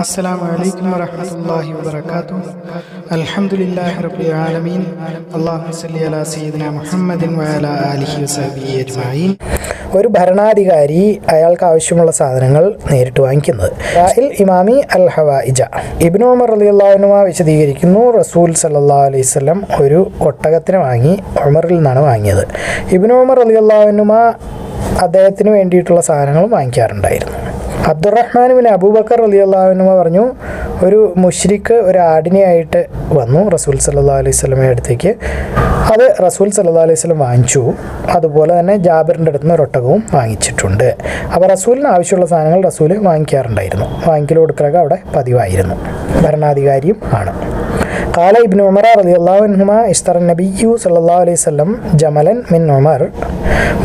السلام عليكم ورحمة الله وبركاته. الحمد لله رب العالمين. اللهم صل على سيدنا محمد وعلى آله وصحبه أجمعين. ഒരു ഭരണാധികാരി അയാൾക്ക് ആവശ്യമുള്ള സാധനങ്ങൾ നേരിട്ട് വാങ്ങിക്കുന്നത്. ഇമാമി അൽ ഹവായിജ ഇബ്നു ഉമർ റളിയല്ലാഹു അൻഹു വിശദീകരിക്കുന്നു, റസൂൽ സല്ലല്ലാഹു അലൈഹി വസല്ലം ഒരു ഒട്ടകത്തിന് വാങ്ങി ഉമറിൽ നിന്നാണ് വാങ്ങിയത്. ഇബ്നു ഉമർ റളിയല്ലാഹു അൻഹു അദ്ദേഹത്തിന് വേണ്ടിയിട്ടുള്ള സാധനങ്ങൾ വാങ്ങിക്കാറുണ്ടായിരുന്നു. അബ്ദുറഹ്മാൻ ബിൻ അബൂബക്കർ റളിയല്ലാഹു അൻഹു പറഞ്ഞു, ഒരു മുശ്രിക്ക് ഒരു ആടിനെയായിട്ട് വന്നു റസൂൽ സല്ലല്ലാഹു അലൈഹി വസല്ലമയുടെ അടുത്തേക്ക്. അത് റസൂൽ സല്ലല്ലാഹു അലൈഹി വസല്ലം വാങ്ങിച്ചു. അതുപോലെ തന്നെ ജാബിറിൻ്റെ അടുത്ത് നിന്ന് ഒരു ഒട്ടകവും വാങ്ങിച്ചിട്ടുണ്ട്. അപ്പോൾ റസൂലിന് ആവശ്യമുള്ള സാധനങ്ങൾ റസൂൽ വാങ്ങിക്കാറുണ്ടായിരുന്നു. വാങ്ങിക്കൽ കൊടുക്കലൊക്കെ അവിടെ പതിവായിരുന്നു. ഭരണാധികാരിയും ആണ്. قال ابن عمر رضي الله عنهما اشترى النبي صلى الله عليه وسلم جملا من عمر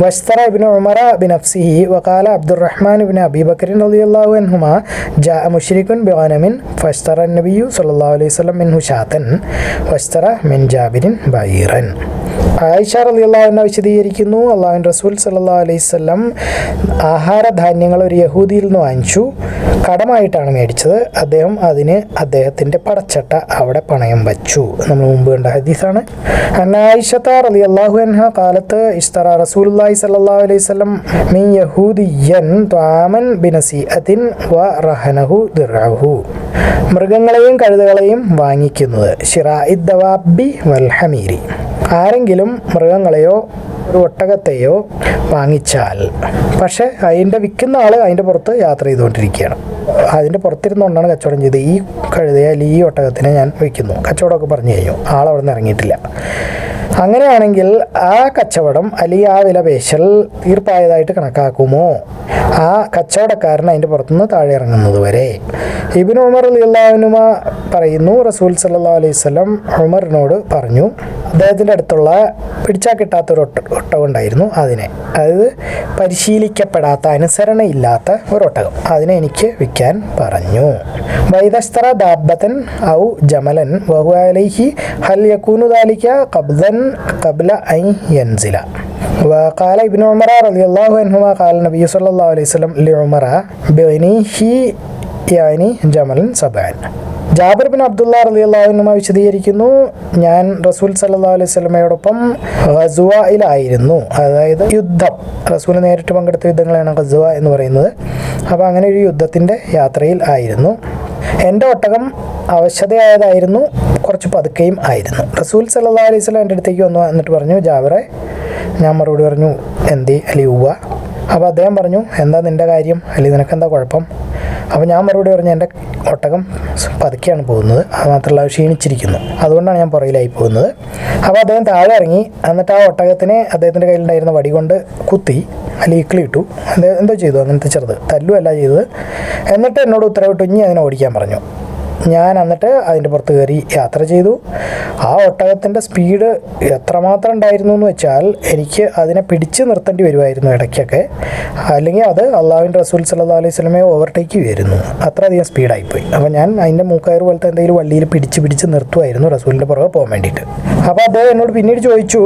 واشترى ابن عمر بنفسه. وقال عبد الرحمن بن أبي بكر رضي الله عنهما جاء مشرك بغنم فاشترى النبي صلى الله عليه وسلم منه شاة واشترى من جابر بعيرا. ആയിഷ റളിയല്ലാഹു അൻഹ വിശദീകരിക്കുന്നു, അല്ലാഹുവിൻ്റെ റസൂൽ സല്ലല്ലാഹു അലൈഹി വസല്ലം ആഹാരധാന്യങ്ങൾ ഒരു യഹൂദിയിൽ നിന്ന് വാങ്ങിച്ചു. കടമായിട്ടാണ് മേടിച്ചത്. അദ്ദേഹം അതിന് അദ്ദേഹത്തിൻ്റെ പടച്ചട്ട അവിടെ പണയം വച്ചു. നമ്മൾ മുമ്പ് കണ്ട ഹദീസാണ്. ആയിഷത റളിയല്ലാഹു അൻഹ കാലത്ത് ഇസ്തറ റസൂലുള്ളാഹി സല്ലല്ലാഹു അലൈഹി വസല്ലം മിൻ യഹൂദിയ്യൻ ത്വാമൻ ബിനസീഅത്തിൻ വ റഹനഹു ദിർഅഹു. മൃഗങ്ങളെയും കഴുതകളെയും വാങ്ങിക്കുന്നത്. ശിറാഇദ് ദവാബി വൽ ഹമീരി. ആരെങ്കിലും മൃഗങ്ങളെയോ ഒരു ഒട്ടകത്തെയോ വാങ്ങിച്ചാൽ, പക്ഷേ അതിൻ്റെ വിൽക്കുന്ന ആൾ അതിൻ്റെ പുറത്ത് യാത്ര ചെയ്തുകൊണ്ടിരിക്കുകയാണ്. അതിൻ്റെ പുറത്തിരുന്നുകൊണ്ടാണ് കച്ചവടം ചെയ്തത്. ഈ കഴുതയെ അല്ലെങ്കിൽ ഈ ഒട്ടകത്തിനെ ഞാൻ വിൽക്കുന്നു, കച്ചവടമൊക്കെ പറഞ്ഞു കഴിഞ്ഞു, ആളവിടെ നിന്ന് ഇറങ്ങിയിട്ടില്ല. അങ്ങനെയാണെങ്കിൽ ആ കച്ചവടം അല്ലെങ്കിൽ ആ വില പേശൽ തീർപ്പായതായിട്ട് കണക്കാക്കുമോ? ആ കച്ചവടക്കാരൻ അതിൻ്റെ പുറത്തുനിന്ന് താഴെ ഇറങ്ങുന്നത് വരെ. ഇബ്നു ഉമർ റളിയല്ലാഹു അൻഹു പറയുന്നു, റസൂൽ സല്ലല്ലാഹു അലൈഹി വസല്ലം ഉമറിനോട് പറഞ്ഞു, അദ്ദേഹത്തിൻ്റെ അടുത്തുള്ള പിടിച്ചാൽ കിട്ടാത്തൊരു ഒട്ടകം ഉണ്ടായിരുന്നു. അതായത് പരിശീലിക്കപ്പെടാത്ത, അനുസരണയില്ലാത്ത ഒരു ഒട്ടകം, അതിനെ എനിക്ക് വിൽക്കാൻ പറഞ്ഞു. വൈദസ്തറ ദാബത്തൻ ഔ ജമലൻ വഹു അലൈഹി ഹൽ യകൂനു ദാലിക ഖബ്ദൻ ഖബ്ല അൻ യൻസില. وقال ابن عمر رضي الله عنهما قال النبي صلى الله عليه وسلم لعمر بغنيه يعني جمل سبعا. ജാബിർ ബിൻ അബ്ദുള്ള റളിയല്ലാഹു അൻഹു വിശദീകരിക്കുന്നു, ഞാൻ റസൂൽ സല്ലല്ലാഹു അലൈഹി വസല്ലമയോടൊപ്പം ഗസ്വയിലായിരുന്നു. അതായത് യുദ്ധം, റസൂൽ നേരിട്ട് പങ്കെടുത്ത യുദ്ധങ്ങളാണ് ഗസ്വ എന്ന് പറയുന്നത്. അപ്പോൾ അങ്ങനെ ഒരു യുദ്ധത്തിൻ്റെ യാത്രയിൽ ആയിരുന്നു. എൻ്റെ ഒട്ടകം അവശതയായതായിരുന്നു, കുറച്ച് പതുക്കെയും ആയിരുന്നു. റസൂൽ സല്ലല്ലാഹു അലൈഹി വസല്ലം എൻ്റെ അടുത്തേക്ക് വന്നു, എന്നിട്ട് പറഞ്ഞു, ജാബിറെ. ഞാൻ മറുപടി പറഞ്ഞു, എന്തേ അലി ഉവ്വ. അപ്പോൾ അദ്ദേഹം പറഞ്ഞു, എന്താ നിൻ്റെ കാര്യം, അല്ലെങ്കിൽ നിനക്കെന്താ കുഴപ്പം? അപ്പോൾ ഞാൻ മറുപടി പറഞ്ഞു, എൻ്റെ ഒട്ടകം പതുക്കെയാണ് പോകുന്നത്, അത് മാത്രമല്ല ക്ഷീണിച്ചിരിക്കുന്നു, അതുകൊണ്ടാണ് ഞാൻ പുറകിലായി പോകുന്നത്. അപ്പോൾ അദ്ദേഹം താഴെ ഇറങ്ങി, എന്നിട്ട് ആ ഒട്ടകത്തിനെ അദ്ദേഹത്തിൻ്റെ കയ്യിലുണ്ടായിരുന്ന വടി കൊണ്ട് കുത്തി അല്ലെങ്കിൽ ഇക്കിളിയിട്ടു. അദ്ദേഹം എന്തോ ചെയ്തു, അങ്ങനത്തെ ചെറുത് തല്ലുമല്ല ചെയ്തത്. എന്നിട്ട് എന്നോട് ഉത്തരവിട്ടു, ഇനി അതിനെ ഓടിക്കാൻ പറഞ്ഞു. ഞാൻ എന്നിട്ട് അതിൻ്റെ പുറത്ത് കയറി യാത്ര ചെയ്തു. ആ ഒട്ടകത്തിൻ്റെ സ്പീഡ് എത്രമാത്രം ഉണ്ടായിരുന്നു എന്ന് വെച്ചാൽ എനിക്ക് അതിനെ പിടിച്ച് നിർത്തേണ്ടി വരുമായിരുന്നു ഇടയ്ക്കൊക്കെ, അല്ലെങ്കിൽ അത് അള്ളാഹുവിൻ്റെ റസൂൽ സല്ലല്ലാഹു അലൈഹി വസല്ലമയെ ഓവർടേക്ക് വരുന്നു, അത്രയധികം സ്പീഡായിപ്പോയി. അപ്പോൾ ഞാൻ അതിൻ്റെ മൂക്കയർ പോലത്തെ എന്തെങ്കിലും വള്ളിയിൽ പിടിച്ച് നിർത്തുമായിരുന്നു റസൂലിൻ്റെ പുറകെ പോകാൻ വേണ്ടിയിട്ട്. അപ്പോൾ അദ്ദേഹം എന്നോട് പിന്നീട് ചോദിച്ചു,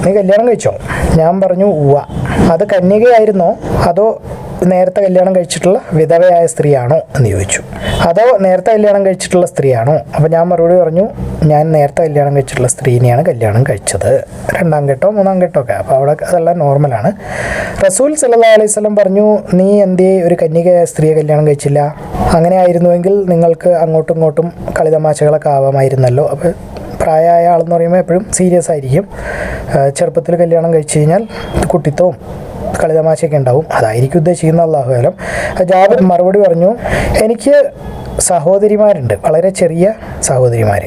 നീ കല്യാണം കഴിച്ചോ? ഞാൻ പറഞ്ഞു, ഉവ്വ. അത് കന്യകയായിരുന്നോ അതോ നേരത്തെ കല്യാണം കഴിച്ചിട്ടുള്ള വിധവയായ സ്ത്രീയാണോ എന്ന് ചോദിച്ചു. അതോ നേരത്തെ കല്യാണം കഴിച്ചിട്ടുള്ള സ്ത്രീയാണോ? അപ്പോൾ ഞാൻ മറുപടി പറഞ്ഞു, ഞാൻ നേരത്തെ കല്യാണം കഴിച്ചിട്ടുള്ള സ്ത്രീനെയാണ് കല്യാണം കഴിച്ചത്, 2ാം ഘട്ടമോ 3ാം ഘട്ടമോ ഒക്കെ. അപ്പോൾ അവിടെ അതെല്ലാം നോർമലാണ്. റസൂൽ സല്ലല്ലാഹു അലൈഹി വസല്ലം പറഞ്ഞു, നീ എന്തേ ഒരു കന്യകയായ സ്ത്രീയെ കല്യാണം കഴിച്ചില്ല? അങ്ങനെ ആയിരുന്നുവെങ്കിൽ നിങ്ങൾക്ക് അങ്ങോട്ടും ഇങ്ങോട്ടും കളിതമാശകളൊക്കെ ആവാമായിരുന്നല്ലോ. അപ്പോൾ പ്രായമായ ആളെന്ന് പറയുമ്പോൾ എപ്പോഴും സീരിയസ് ആയിരിക്കും. ചെറുപ്പത്തിൽ കല്യാണം കഴിച്ചു കഴിഞ്ഞാൽ കുട്ടിത്തവും കളിതമാശയൊക്കെ ഉണ്ടാവും, അതായിരിക്കും ഉദ്ദേശിക്കുന്ന അല്ലാഹു അലം. ജാബിർ മറുപടി പറഞ്ഞു, എനിക്ക് സഹോദരിമാരുണ്ട്, വളരെ ചെറിയ സഹോദരിമാർ.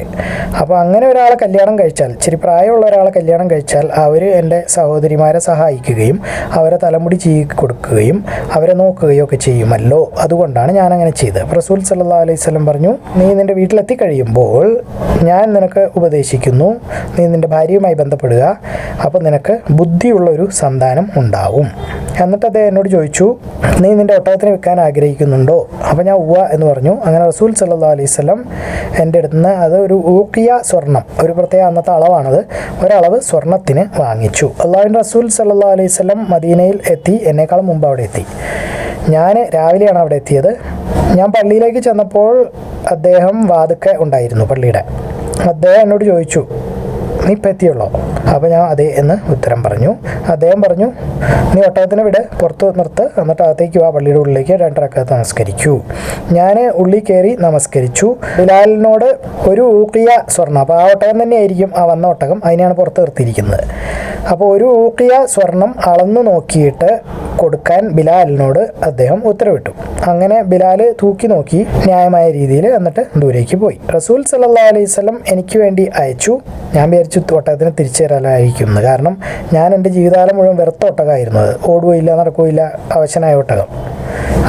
അപ്പോൾ അങ്ങനെ ഒരാളെ കല്യാണം കഴിച്ചാൽ, ഇച്ചിരി പ്രായമുള്ള ഒരാളെ കല്യാണം കഴിച്ചാൽ അവർ എൻ്റെ സഹോദരിമാരെ സഹായിക്കുകയും അവരെ തലമുടി ചീകി കൊടുക്കുകയും അവരെ നോക്കുകയും ഒക്കെ ചെയ്യുമല്ലോ, അതുകൊണ്ടാണ് ഞാൻ അങ്ങനെ ചെയ്തത്. റസൂൽ സല്ലല്ലാഹു അലൈഹി വസല്ലം പറഞ്ഞു, നീ നിൻ്റെ വീട്ടിലെത്തി കഴിയുമ്പോൾ ഞാൻ നിനക്ക് ഉപദേശിക്കുന്നു, നീ നിൻ്റെ ഭാര്യയുമായി ബന്ധപ്പെടുക, അപ്പോൾ നിനക്ക് ബുദ്ധിയുള്ളൊരു സന്താനം ഉണ്ടാവും. എന്നിട്ട് അദ്ദേഹം എന്നോട് ചോദിച്ചു, നീ നിൻ്റെ ഒട്ടകത്തിന് വിൽക്കാൻ ആഗ്രഹിക്കുന്നുണ്ടോ? അപ്പോൾ ഞാൻ ഉവ്വ എന്ന് പറഞ്ഞു. അങ്ങനെ റസൂൽ സല്ലല്ലാഹു അലൈഹി വസല്ലം എൻ്റെ അടുത്ത് നിന്ന് അത് ഒരു ഊക്കിയ സ്വർണം, ഒരു പ്രത്യേക അന്നത്തെ അളവാണത്, ഒരളവ് സ്വർണത്തിന് വാങ്ങിച്ചു. അള്ളാഹുവിൻ്റെ റസൂൽ സല്ലല്ലാഹു അലൈഹി വസല്ലം മദീനയിൽ എത്തി, എന്നേക്കാളും മുമ്പ് അവിടെ എത്തി. ഞാൻ രാവിലെയാണ് അവിടെ എത്തിയത്. ഞാൻ പള്ളിയിലേക്ക് ചെന്നപ്പോൾ അദ്ദേഹം വാതുക്കെ ഉണ്ടായിരുന്നു പള്ളിയുടെ. അദ്ദേഹം എന്നോട് ചോദിച്ചു, നീ ഇപ്പം എത്തിയുള്ളോ? അപ്പോൾ ഞാൻ അതെ എന്ന് ഉത്തരം പറഞ്ഞു. അദ്ദേഹം പറഞ്ഞു, നീ ഒട്ടകത്തിനെ വിട്, പുറത്ത് നിർത്ത്, എന്നിട്ട് അകത്തേക്ക് വാ, പള്ളിയുടെ ഉള്ളിലേക്ക് 2 റക്അത്ത് നമസ്കരിക്കൂ. ഞാൻ ഉള്ളിൽ കയറി നമസ്കരിച്ചു. ബിലാലിനോട് ഒരു ഊക്കിയ സ്വർണ്ണം, അപ്പോൾ ആ ഒട്ടകം തന്നെയായിരിക്കും ആ വന്ന ഒട്ടകം, അതിനെയാണ് പുറത്ത് നിർത്തിയിരിക്കുന്നത്. അപ്പോൾ ഒരു ഊക്കിയ സ്വർണം അളന്നു നോക്കിയിട്ട് കൊടുക്കാൻ ബിലാലിനോട് അദ്ദേഹം ഉത്തരവിട്ടു. അങ്ങനെ ബിലാൽ തൂക്കി നോക്കി ന്യായമായ രീതിയിൽ, എന്നിട്ട് ദൂരേക്ക് പോയി. റസൂൽ സല്ലല്ലാഹു അലൈഹി വസല്ലം എനിക്ക് വേണ്ടി അയച്ചു. ഞാൻ വിചാരിച്ചു ഒട്ടകത്തിന് തിരിച്ചു തരാനായിരിക്കുന്നു. കാരണം ഞാൻ എൻ്റെ ജീവിതകാലം മുഴുവൻ വെറുത്ത ഒട്ടകമായിരുന്നു. അത് ഓടുകയില്ല, നടക്കുകയില്ല, അവശനായ ഒട്ടകം.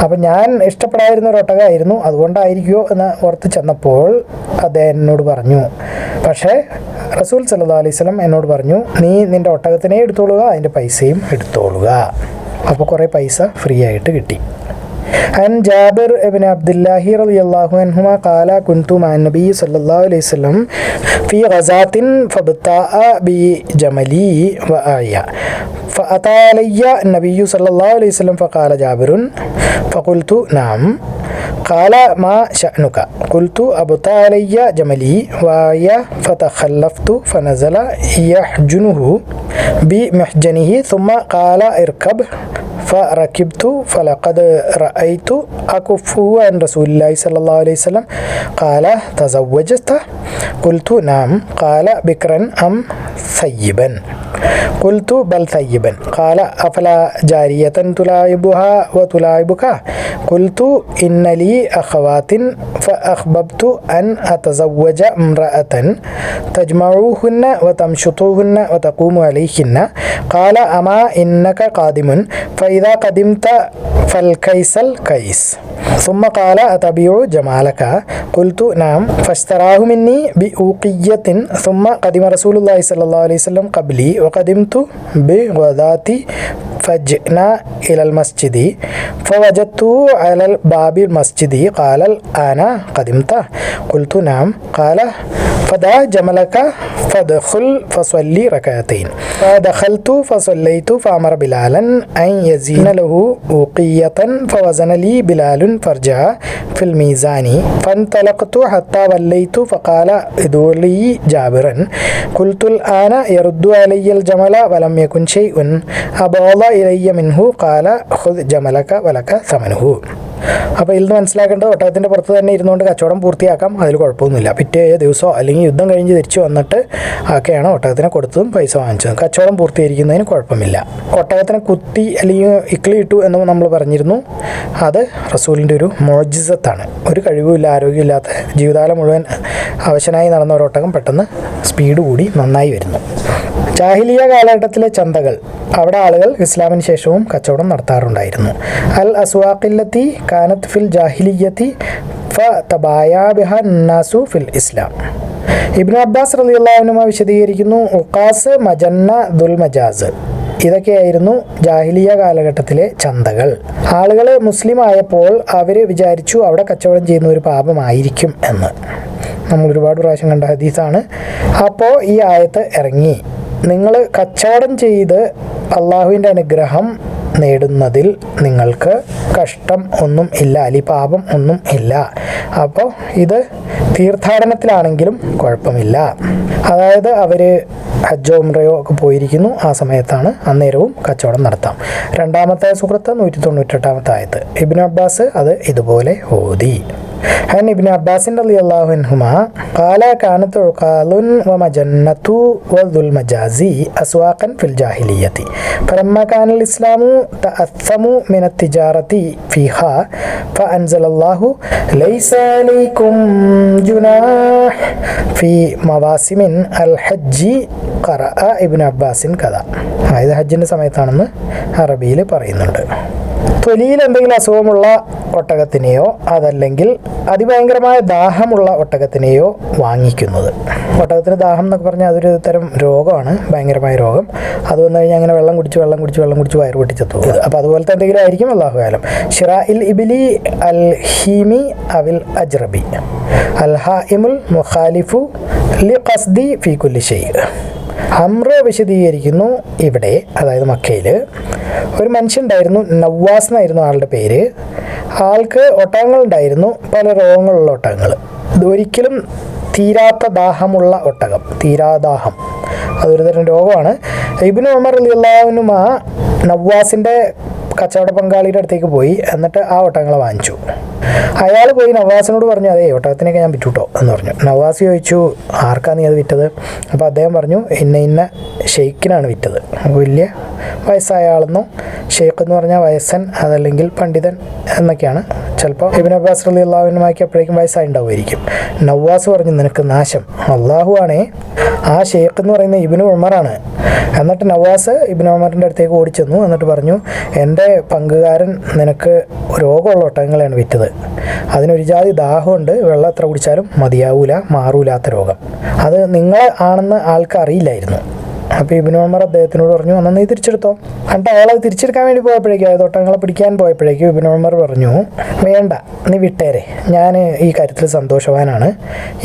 അപ്പം ഞാൻ ഇഷ്ടപ്പെടാതിരുന്ന ഒരു ഒട്ടകമായിരുന്നു, അതുകൊണ്ടായിരിക്കുമോ എന്ന് ഓർത്ത് ചെന്നപ്പോൾ അദ്ദേഹം എന്നോട് പറഞ്ഞു, പക്ഷേ റസൂൽ സല്ലല്ലാഹു അലൈഹി വസല്ലം എന്നോട് പറഞ്ഞു, നീ നിൻ്റെ ഒട്ടകത്തിനെ എടുത്തോളുക, അതിൻ്റെ പൈസയും എടുത്തോളുക. അപ്പോൾ കുറേ പൈസ ഫ്രീ ആയിട്ട് കിട്ടി. عن جابر بن عبد الله رضي الله عنهما قال كنت مع النبي صلى الله عليه وسلم في غزاة فابتاع بجملي وأعيا فأتى علي النبي صلى الله عليه وسلم فقال جابر فقلت نعم قال ما شأنك قلت أبطأ علي جملي وأعيا فتخلفت فنزل يحجنه بمحجنه ثم قال اركب فركبت فلقد رأيت أكفه عن رسول الله صلى الله عليه وسلم قال تزوجت قلت نعم قال بكرا أم ثيبا قلت بل ثيبا قال أفلا جارية تلاعبها وتلاعبك قلت إن لي أخوات فأحببت أن أتزوج امرأة تجمعوهن وتمشطوهن وتقوم عليهن قال أما إنك قادم فإذا قدمت فالكيس الكيس ثم قال أتبيع جمالك قلت نعم فاشتراه مني بأوقية ثم قدم رسول الله صلى الله عليه وسلم قبلي وقدمت بغداة فجئنا إلى المسجد فوجدته على باب المسجد قال الآن قدمت قلت نعم قال فدع جملك فادخل فصلي ركعتين فدخلت فصليت فأمر بلالا أن يزين له أوقية فوزن لي بلال فرجع في الميزان فانطلقت حتى وليت فقال ادعوا لي جابرا قلت الآن يرد علي الجمل ولم يكن شيء أبغض إلي منه قال خذ جملك ولك ثمنه. അപ്പോൾ ഇതിൽ നിന്ന് മനസ്സിലാക്കേണ്ടത് ഒട്ടകത്തിൻ്റെ പുറത്ത് തന്നെ ഇരുന്നുകൊണ്ട് കച്ചവടം പൂർത്തിയാക്കാം, അതിൽ കുഴപ്പമൊന്നുമില്ല. പിറ്റേ ദിവസമോ അല്ലെങ്കിൽ യുദ്ധം കഴിഞ്ഞ് തിരിച്ചു വന്നിട്ട് ഒക്കെയാണ് ഒട്ടകത്തിനെ കൊടുത്തതും പൈസ വാങ്ങിച്ചതും. കച്ചവടം പൂർത്തീകരിക്കുന്നതിന് കുഴപ്പമില്ല. ഒട്ടകത്തിനെ കുത്തി അല്ലെങ്കിൽ ഇക്ലി ഇട്ടു എന്ന് നമ്മൾ പറഞ്ഞിരുന്നു. അത് റസൂലിൻ്റെ ഒരു മോജിസത്താണ്. ഒരു കഴിവുമില്ല, ആരോഗ്യമില്ലാത്ത ജീവിതകാലം മുഴുവൻ അവശനായി നടന്ന ഒരു ഒട്ടകം പെട്ടെന്ന് സ്പീഡ് കൂടി നന്നായി വരുന്നു. ജാഹിലിയ കാലഘട്ടത്തിലെ ചന്തകൾ, അവിടെ ആളുകൾ ഇസ്ലാമിന് ശേഷവും കച്ചവടം നടത്താറുണ്ടായിരുന്നു. അൽ അസ്വാഖില്ലത്തി കാനത്ത് ഫിൽ ജാഹിലിയത്തി ഫതബായാ ബിഹാ നാസു ഫിൽ ഇസ്ലാം. ഇബ്നു അബ്ബാസ് റളിയല്ലാഹു അൻഹു വിശദീകരിക്കുന്നു, ഉഖാസ്, മജന്ന, ദുൽ മജാസ് ഇതൊക്കെയായിരുന്നു ജാഹിലിയ കാലഘട്ടത്തിലെ ചന്തകൾ. ആളുകൾ മുസ്ലിം ആയപ്പോൾ അവർ വിചാരിച്ചു അവിടെ കച്ചവടം ചെയ്യുന്ന ഒരു പാപമായിരിക്കും എന്ന്. നമ്മൾ ഒരുപാട് പ്രാവശ്യം കണ്ട ഹദീസാണ്. അപ്പോൾ ഈ ആയത്ത് ഇറങ്ങി, നിങ്ങൾ കച്ചവടം ചെയ്ത് അള്ളാഹുവിൻ്റെ അനുഗ്രഹം നേടുന്നതിൽ നിങ്ങൾക്ക് കഷ്ടം ഒന്നും ഇല്ല, അല്ലെങ്കിൽ പാപം ഒന്നും ഇല്ല. അപ്പോൾ ഇത് തീർത്ഥാടനത്തിലാണെങ്കിലും കുഴപ്പമില്ല. അതായത് അവർ ഹജ്ജോ ഉംറയോ ഒക്കെ പോയിരിക്കുന്നു, ആ സമയത്താണ് അന്നേരവും കച്ചവടം നടത്താം. രണ്ടാമത്തെ സൂറത്ത് 198 ആയത്ത്. ഇബ്നു അബ്ബാസ് അത് ഇതുപോലെ ഓതി. عن ابن عباس رضي الله عنهما قال كانت عقال ومجنة وذو المجاز أسواقا في الجاهلية فلما كان الإسلام تأثموا من التجارة فيها فأنزل الله ليس عليكم جناح في مواسم الحج قرأ ابن عباس كذا. ഇത് ഹജ്ജിൻ്റെ സമയത്താണെന്ന് അറബിയിൽ പറയുന്നുണ്ട്. തൊലിയിൽ എന്തെങ്കിലും അസുഖമുള്ള ഒട്ടകത്തിനെയോ അതല്ലെങ്കിൽ അതിഭയങ്കരമായ ദാഹമുള്ള ഒട്ടകത്തിനെയോ വാങ്ങിക്കുന്നത്. ഒട്ടകത്തിന് ദാഹം എന്നൊക്കെ പറഞ്ഞാൽ അതൊരു തരം രോഗമാണ്, ഭയങ്കരമായ രോഗം. അത് വന്നു കഴിഞ്ഞാൽ അങ്ങനെ വെള്ളം കുടിച്ച് വയറ് പൊട്ടിച്ചെത്തു. അപ്പോൾ അതുപോലത്തെ എന്തെങ്കിലും ആയിരിക്കും, അല്ലാഹു ആലം. ഷിറാഇൽ ഇബിലി അൽ ഹീമി അവിൽ അജ്റബി അൽ ഹാഇമുൽ മുഖാലിഫു ലി ഖസ്ദി ഫി കുല്ലി ഷൈ. അമ്ര വിശദീകരിക്കുന്നു, ഇവിടെ അതായത് മക്കയിൽ ഒരു മനുഷ്യനുണ്ടായിരുന്നു, നവാസ് എന്നായിരുന്നു ആളുടെ പേര്. ആൾക്ക് ഒട്ടകങ്ങളുണ്ടായിരുന്നു, പല രോഗങ്ങളുള്ള ഒട്ടകങ്ങൾ. ഒരിക്കലും തീരാത്ത ദാഹമുള്ള ഒട്ടകം, തീരാദാഹം, അതൊരു തരം രോഗമാണ്. ഇബ്നു ഉമർ റളിയല്ലാഹു അൻഹുമ നവാസിൻ്റെ കച്ചവട പങ്കാളിയുടെ അടുത്തേക്ക് പോയി, എന്നിട്ട് ആ ഒട്ടകങ്ങളെ വാങ്ങിച്ചു. അയാൾ പോയി നവാസിനോട് പറഞ്ഞു, അതെ ഒട്ടകത്തിനൊക്കെ ഞാൻ വിറ്റുട്ടോ എന്ന് പറഞ്ഞു. നവാസ് ചോദിച്ചു, ആർക്കാണ് നീ അത് വിറ്റത്? അപ്പോൾ അദ്ദേഹം പറഞ്ഞു, ഇന്ന ഷെയ്ഖിനാണ് വിറ്റത്. വലിയ വയസ്സായ ആളെന്നോ, ഷെയ്ഖ് എന്ന് പറഞ്ഞാൽ വയസ്സൻ, അതല്ലെങ്കിൽ പണ്ഡിതൻ എന്നൊക്കെയാണ്. ചിലപ്പോൾ ഇബ്നു അബ്ബാസ് റളിയല്ലാഹു അൻഹുമാക്ക് അപ്പോഴേക്കും വയസ്സായിട്ടുണ്ടാവുമായിരിക്കും. നവാസ് പറഞ്ഞു, നിനക്ക് നാശം, അള്ളാഹു ആണേ, ആ ഷെയ്ഖ് എന്ന് പറയുന്ന ഇബ്നു ഉമറാണ്. എന്നിട്ട് നവാസ് ഇബ്നു ഉമറിൻ്റെ അടുത്തേക്ക് ഓടിച്ചെന്നു. എന്നിട്ട് പറഞ്ഞു, എൻ്റെ പങ്കുകാരൻ നിനക്ക് രോഗമുള്ള ഒട്ടകങ്ങളെയാണ് വിറ്റത്, അതിനൊരു ജാതി ദാഹമുണ്ട്, വെള്ളം എത്ര കുടിച്ചാലും മതിയാവൂല, മാറൂലാത്ത രോഗം, അത് നിങ്ങൾ ആണെന്ന് ആൾക്ക് അറിയില്ലായിരുന്നു. അപ്പോൾ ഇബ്നു ഉമർ അദ്ദേഹത്തിനോട് പറഞ്ഞു, എന്നാൽ നീ തിരിച്ചെടുത്തോ. എന്നിട്ട് അയാളത് തിരിച്ചെടുക്കാൻ വേണ്ടി പോയപ്പോഴേക്കും, അതായത് ഒട്ടകങ്ങളെ പിടിക്കാൻ പോയപ്പോഴേക്കും ഇബ്നു ഉമർ പറഞ്ഞു, വേണ്ട, നീ വിട്ടേരെ, ഞാൻ ഈ കാര്യത്തിൽ സന്തോഷവാനാണ്,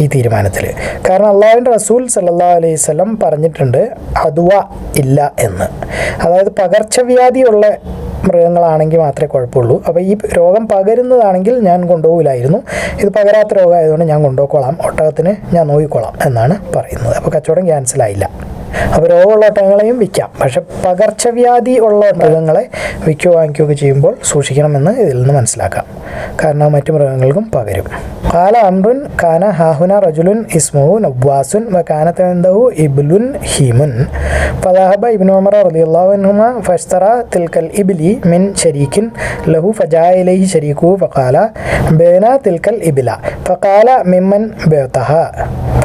ഈ തീരുമാനത്തിൽ. കാരണം അള്ളാഹുവിൻ്റെ റസൂൽ സല്ലല്ലാഹു അലൈഹി വസല്ലം പറഞ്ഞിട്ടുണ്ട് അദ്വ ഇല്ല എന്ന്. അതായത് പകർച്ചവ്യാധിയുള്ള മൃഗങ്ങളാണെങ്കിൽ മാത്രമേ കുഴപ്പമുള്ളൂ. അപ്പോൾ ഈ രോഗം പകരുന്നതാണെങ്കിൽ ഞാൻ കൊണ്ടുപോകില്ലായിരുന്നു, ഇത് പകരാത്ത രോഗമായതുകൊണ്ട് ഞാൻ കൊണ്ടുപോയിക്കോളാം, ഒട്ടകത്തിന് ഞാൻ നോക്കിക്കോളാം എന്നാണ് പറയുന്നത്. അപ്പോൾ കച്ചവടം ക്യാൻസലായില്ല. അപ്പോൾ രോഗമുള്ള ഒട്ടകങ്ങളെയും വിൽക്കാം, പക്ഷെ പകർച്ചവ്യാധി ഉള്ള മൃഗങ്ങളെ വിൽക്കുകയോ വാങ്ങിക്കുകയൊക്കെ ചെയ്യുമ്പോൾ സൂക്ഷിക്കണമെന്ന് ഇതിൽ നിന്ന് മനസ്സിലാക്കാം. കാരണം മറ്റു മൃഗങ്ങൾക്കും പകരും. കാല അമ്രുൻ കാന ഹാഹുന റജുലുൻ ഇസ്മുഹു നവ്വാസുൻ വ കാനത ഇൻദഹു ഇബ്ലുൻ ഹീമുൻ ഫദഹബ ഇബ്നു ഉമർ റളിയല്ലാഹു അൻഹുമ ഫശ്തറ തിൽക്കൽ ഇബ്ലി മിൻ ശരീക്കിൻ ലഹു ഫജാഅ ഇലൈഹി ശരീക്കുഹു ഫഖാല ബൈന തിൽക്കൽ ഇബ്ല ഫഖാല മിമ്മൻ ബഅതഹ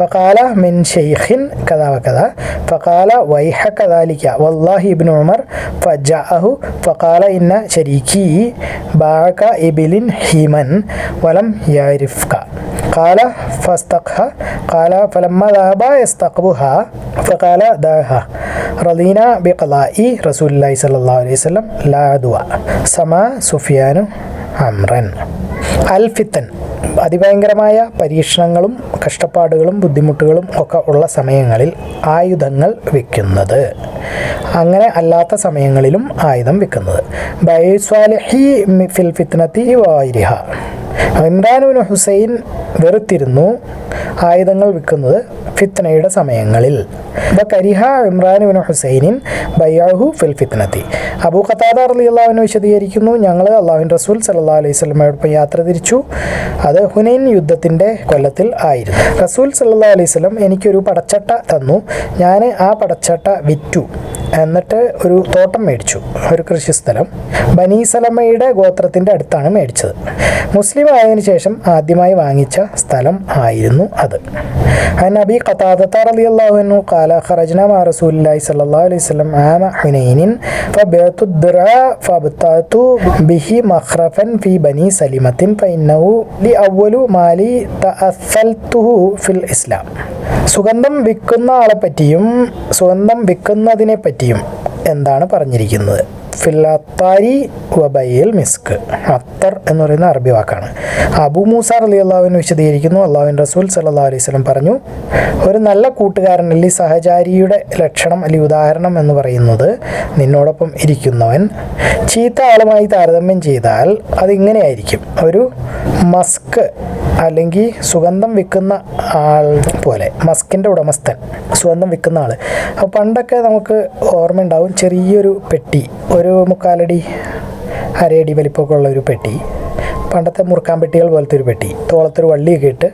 ഫഖാല മിൻ ശൈഖിൻ കദാ വകദാ ഫഖാല വൈഹക ദാലിക വല്ലാഹി ഇബ്നു ഉമർ ഫജഅഹു ഫഖാല ഇന്ന ശരീക്കി ബാഅക ഇബ്ലിൻ ഹീമൻ വലം യഅരിഫ്ക قال فاستقها قال فلما ذهب يستقبها فقال داها رضينا بقضاء رسول الله صلى الله عليه وسلم لا عدوى سما سفيان عمرا الفتن അതിഭയങ്കരമായ പരീക്ഷണങ്ങളും കഷ്ടപ്പാടുകളും ബുദ്ധിമുട്ടുകളും ഒക്കെ ഉള്ള സമയങ്ങളിൽ ആയുധങ്ങൾ വിൽക്കുന്നത്, അങ്ങനെ അല്ലാത്ത സമയങ്ങളിലും ആയുധം വിൽക്കുന്നത്. ബൈസ്വാലിഹി ഫിൽ ഫിത്നതി വൈരിഹ. ഇമ്രാൻ ബിൻ ഹുസൈൻ വെറുത്തിരുന്നു ആയുധങ്ങൾ വിൽക്കുന്നത് ഫിത്നയുടെ സമയങ്ങളിൽ. കരിഹ ഇമ്രാൻ ബിൻ ഹുസൈനിൻ ബൈഅഹു ഫിൽ ഫിത്നതി. അബൂ ഖതാദ റളിയല്ലാഹു അൻഹു വിശദീകരിക്കുന്നു, ഞങ്ങൾ അല്ലാഹുവിൻ്റെ റസൂൽ സല്ലല്ലാഹു അലൈഹി വസല്ലമയോടൊപ്പം യാത്ര തിരിച്ചു. അത് ഹുനൈൻ യുദ്ധത്തിൻ്റെ കൊല്ലത്തിൽ ആയിരുന്നു. റസൂൽ സല്ലല്ലാഹു അലൈഹി വസല്ലം എനിക്കൊരു പടച്ചട്ട തന്നു. ഞാൻ ആ പടച്ചട്ട വിറ്റു. എന്നിട്ട് ഒരു തോട്ടം മേടിച്ചു, ഒരു കൃഷിസ്ഥലം. ബനി സലമയുടെ ഗോത്രത്തിൻ്റെ അടുത്താണ് മേടിച്ചത്. മുസ്ലിം ആയതിനു ശേഷം ആദ്യമായി വാങ്ങിച്ച സ്ഥലം ആയിരുന്നു അത്. നബി ഖതാദത റളിയല്ലാഹു അൻഹു ഖാല ഖറജ്നാ മഅ റസൂലില്ലാഹി സ്വല്ലല്ലാഹു അലൈഹി വസല്ലം ആമ ഹുനൈനിൻ ഫബഅതു ദറഅ ഫബതഅതു ബിഹി മഖറഫൻ ഫി ബനി സലിമത്തിൻ ഫഇന്നഹു ലി അവ്വലു മാലി തഅസ്സൽതുഹു ഫിൽ ഇസ്ലാം. സുഗന്ധം വിൽക്കുന്ന ആളെ പറ്റിയും സുഗന്ധം വിൽക്കുന്നതിനെ പറ്റിയും എന്താണ് പറഞ്ഞിരിക്കുന്നത്? ഫിൽ അത്താരി വബൈൽ മിസ്ക്. അത്തർ എന്ന് പറയുന്ന അറബി വാക്കാണ്. അബൂ മൂസ റളിയല്ലാഹു അൻഹു വിശദീകരിക്കുന്നു, അല്ലാഹുവിൻ്റെ റസൂൽ സല്ലല്ലാഹു അലൈഹി വസല്ലം പറഞ്ഞു, ഒരു നല്ല കൂട്ടുകാരൻ അല്ലെങ്കിൽ സഹചാരിയുടെ ലക്ഷണം അല്ലെങ്കിൽ ഉദാഹരണം എന്ന് പറയുന്നത് നിന്നോടൊപ്പം ഇരിക്കുന്നവൻ ചീത്ത ആളുമായി താരതമ്യം ചെയ്താൽ അതിങ്ങനെയായിരിക്കും. ഒരു മസ്ക് അല്ലെങ്കിൽ സുഗന്ധം വിൽക്കുന്ന ആൾ പോലെ, മസ്കിൻ്റെ ഉടമസ്ഥൻ, സുഗന്ധം വിൽക്കുന്ന ആൾ. അപ്പോൾ പണ്ടൊക്കെ നമുക്ക് ഓർമ്മയുണ്ടാവും, ചെറിയൊരു പെട്ടി, ഒരു 3/4 അടി 1/2 അടി വലിപ്പമൊക്കെ ഉള്ള ഒരു പെട്ടി, പണ്ടത്തെ മുറുക്കാൻ പെട്ടികൾ പോലത്തെ ഒരു പെട്ടി, തോളത്തൊരു വള്ളിയൊക്കെ ഇട്ട്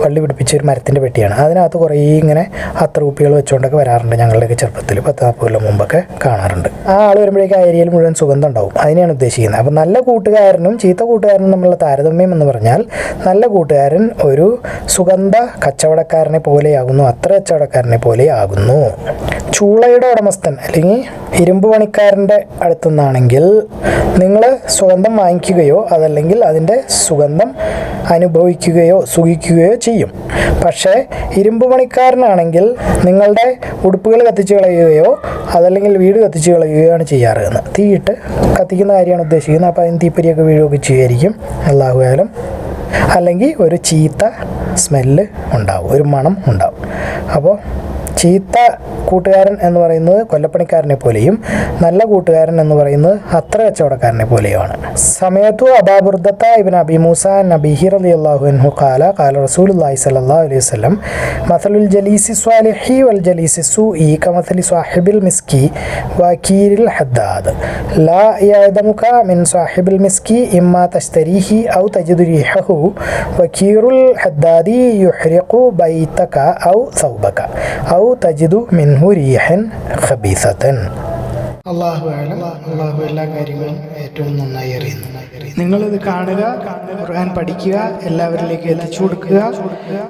വള്ളി പിടിപ്പിച്ച ഒരു മരത്തിൻ്റെ പെട്ടിയാണ്. അതിനകത്ത് കുറേ ഇങ്ങനെ അത്ര കുപ്പികൾ വെച്ചുകൊണ്ടൊക്കെ വരാറുണ്ട്. ഞങ്ങളുടെയൊക്കെ ചെറുപ്പത്തിൽ 10-40 കൊല്ലം മുമ്പൊക്കെ കാണാറുണ്ട്. ആ ആൾ വരുമ്പോഴേക്കും ആ ഏരിയയിൽ മുഴുവൻ സുഗന്ധം ഉണ്ടാവും. അതിനെയാണ് ഉദ്ദേശിക്കുന്നത്. അപ്പോൾ നല്ല കൂട്ടുകാരനും ചീത്ത കൂട്ടുകാരനും തമ്മിലുള്ള താരതമ്യം എന്ന് പറഞ്ഞാൽ, നല്ല കൂട്ടുകാരൻ ഒരു സുഗന്ധ കച്ചവടക്കാരനെ പോലെയാകുന്നു, അത്ര കച്ചവടക്കാരനെ പോലെയാകുന്നു. ചൂളയുടെ ഉടമസ്ഥൻ അല്ലെങ്കിൽ ഇരുമ്പ് പണിക്കാരൻ്റെ അടുത്തുനിന്നാണെങ്കിൽ നിങ്ങൾ സുഗന്ധം വാങ്ങിക്കുകയോ അതല്ലെങ്കിൽ അതിൻ്റെ സുഗന്ധം അനുഭവിക്കുകയോ സുഖിക്കുകയോ ചെയ്യും. പക്ഷേ ഇരുമ്പ് പണിക്കാരനാണെങ്കിൽ നിങ്ങളുടെ ഉടുപ്പുകൾ കത്തിച്ച് കളയുകയോ അതല്ലെങ്കിൽ വീട് കത്തിച്ച് കളയുകയാണ് ചെയ്യാറ് എന്ന്. തീയിട്ട് കത്തിക്കുന്ന കാര്യമാണ് ഉദ്ദേശിക്കുന്നത്. അപ്പോൾ അതിന് തീപ്പൊരിയൊക്കെ വീഴുകയൊക്കെ ചെയ്യുമായിരിക്കും, അല്ലാഹു ആലം. അല്ലെങ്കിൽ ഒരു ചീത്ത സ്മെല്ല് ഉണ്ടാവും, ഒരു മണം ഉണ്ടാവും. അപ്പോൾ ചീത്ത കൂട്ടുകാരൻ എന്ന് പറയുന്നത് കൊല്ലപ്പണിക്കാരനെ പോലെയും നല്ല കൂട്ടുകാരൻ എന്ന് പറയുന്നത് അത്ര കച്ചവടക്കാരനെ പോലെയുമാണ്. സമയത്തു അബാ ബുർദത്ത ഇബ്നു അബി മൂസ നബിഹി റളിയല്ലാഹു അൻഹു ഖാല റസൂലുള്ളാഹി സ്വല്ലല്ലാഹു അലൈഹി വസല്ലം മസലുൽ ജലീസി സ്വാലിഹി വൽ ജലീസി സൂഇ കമസലി സാഹിബിൽ മിസ്കി വകീരിൽ ഹദ്ദാദ് ലാ യഅദമുക മിൻ സാഹിബിൽ മിസ്കി ഇമ്മാ തശ്തരീഹി ഔ തജിദു റീഹഹു വകീറുൽ ഹദ്ദാദി യുഹ്രിഖു ബൈതക ഔ സൗബക ഔ തജിദു മിൻഹു റീഹൻ ഖബീസതൻ. അള്ളാഹു ആലം. അള്ളാഹു എല്ലാ കാര്യങ്ങളും ഏറ്റവും നന്നായി അറിയുന്നു. നിങ്ങളിത് കാണുക, ഖുർആൻ പഠിക്കുക, എല്ലാവരിലേക്ക് എത്തിച്ചു കൊടുക്കുക.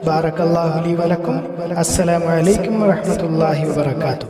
ബാറക്കല്ലാഹു ലി വലക്കും. അസ്സലാമു അലൈക്കും വറഹ്മത്തുള്ളാഹി വബറകാതുഹു.